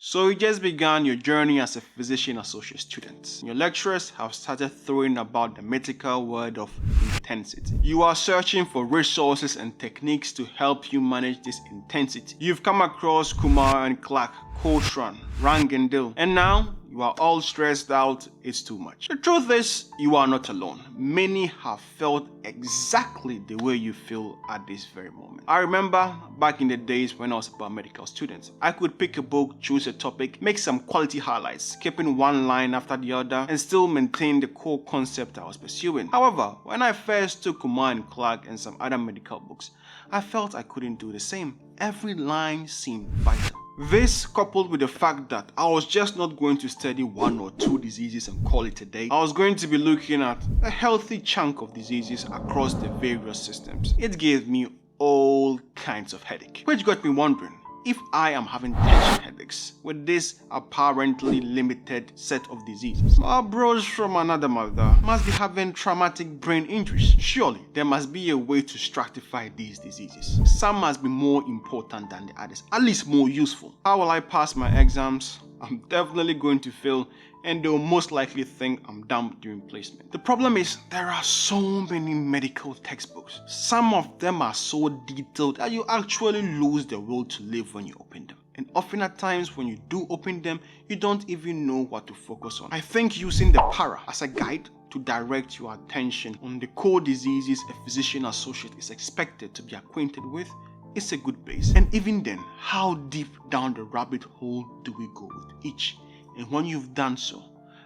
So you just began your journey as a physician associate student. Your lecturers have started throwing about the mythical word of intensity. You are searching for resources and techniques to help you manage this intensity. You've come across Kumar and Clark, Cochran, Rangendil, and now you are all stressed out, it's too much. The truth is, you are not alone. Many have felt exactly the way you feel at this very moment. I remember back in the days when I was a biomedical student, I could pick a book, choose a topic, make some quality highlights, skipping one line after the other, and still maintain the core concept I was pursuing. However, when I first took Kumar and Clark and some other medical books, I felt I couldn't do the same. Every line seemed vital. This, coupled with the fact that I was just not going to study one or two diseases and call it a day, I was going to be looking at a healthy chunk of diseases across the various systems. It gave me all kinds of headache, which got me wondering, if I am having tension headaches with this apparently limited set of diseases, our bros from another mother must be having traumatic brain injuries. Surely there must be a way to stratify these diseases. Some must be more important than the others, at least more useful. How will I pass my exams? I'm definitely going to fail, and they'll most likely think I'm dumb during placement. The problem is there are so many medical textbooks. Some of them are so detailed that you actually lose the will to live when you open them. And often at times when you do open them, you don't even know what to focus on. I think using the para as a guide to direct your attention on the core diseases a physician associate is expected to be acquainted with is a good base. And even then, how deep down the rabbit hole do we go with each? And when you've done so,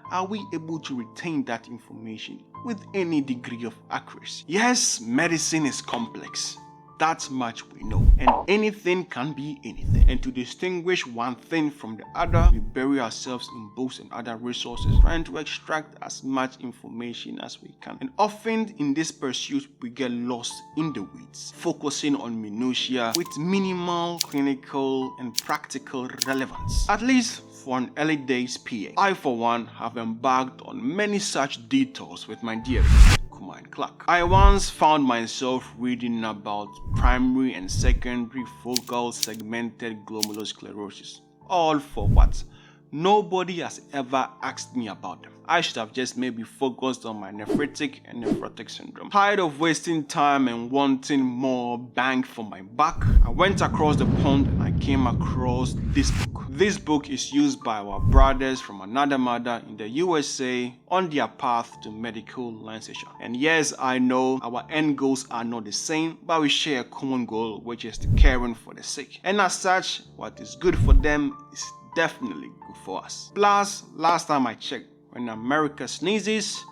are we able to retain that information with any degree of accuracy? Yes, medicine is complex. That much we know. And anything can be anything. And to distinguish one thing from the other, we bury ourselves in books and other resources, trying to extract as much information as we can. And often in this pursuit, we get lost in the weeds, focusing on minutiae with minimal clinical and practical relevance. At least for an early days PA, I for one have embarked on many such detours with my dear Kumar and Clark. I once found myself reading about primary and secondary focal segmented glomerulosclerosis. All for what? Nobody has ever asked me about them. I should have just maybe focused on my nephritic and nephrotic syndrome. Tired of wasting time and wanting more bang for my buck, I went across the pond and I came across this book. This book is used by our brothers from another mother in the USA on their path to medical licensure. And yes, I know our end goals are not the same, but we share a common goal, which is the caring for the sick. And as such, what is good for them is definitely good for us. Plus, last time I checked, when America sneezes,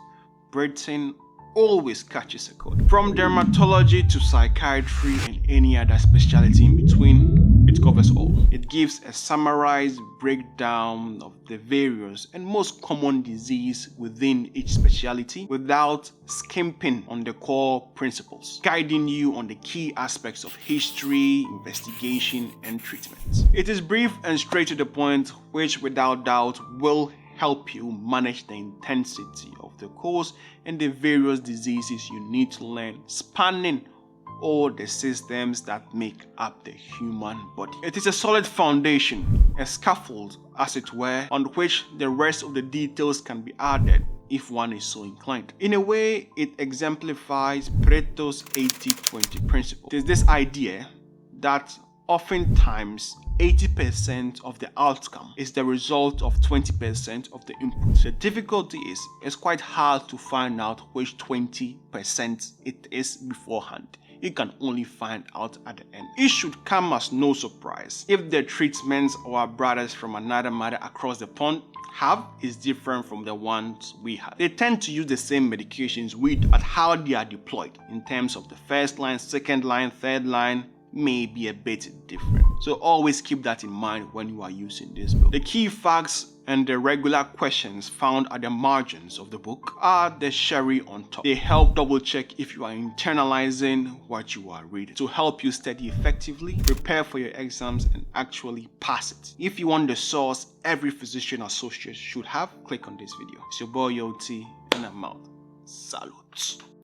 Britain always catches a cold. From dermatology to psychiatry and any other specialty in between, it covers all. It gives a summarized breakdown of the various and most common disease within each specialty without skimping on the core principles, guiding you on the key aspects of history, investigation, and treatment. It is brief and straight to the point, which without doubt will help you manage the intensity of the course and the various diseases you need to learn, spanning all the systems that make up the human body. It is a solid foundation, a scaffold, as it were, on which the rest of the details can be added if one is so inclined. In a way, it exemplifies Pareto's 80-20 principle. It is this idea that oftentimes 80% of the outcome is the result of 20% of the input. The difficulty is it's quite hard to find out which 20% it is beforehand. You can only find out at the end. It should come as no surprise if the treatments our brothers from another mother across the pond have is different from the ones we have. They tend to use the same medications we do, but how they are deployed in terms of the first line, second line, third line may be a bit different. So always keep that in mind when you are using this book. The key facts and the regular questions found at the margins of the book are the cherry on top. They help double check if you are internalizing what you are reading to help you study effectively, prepare for your exams, and actually pass it. If you want the source every physician associate should have, click on this video. It's your boy Yoti, and I'm out. Salute.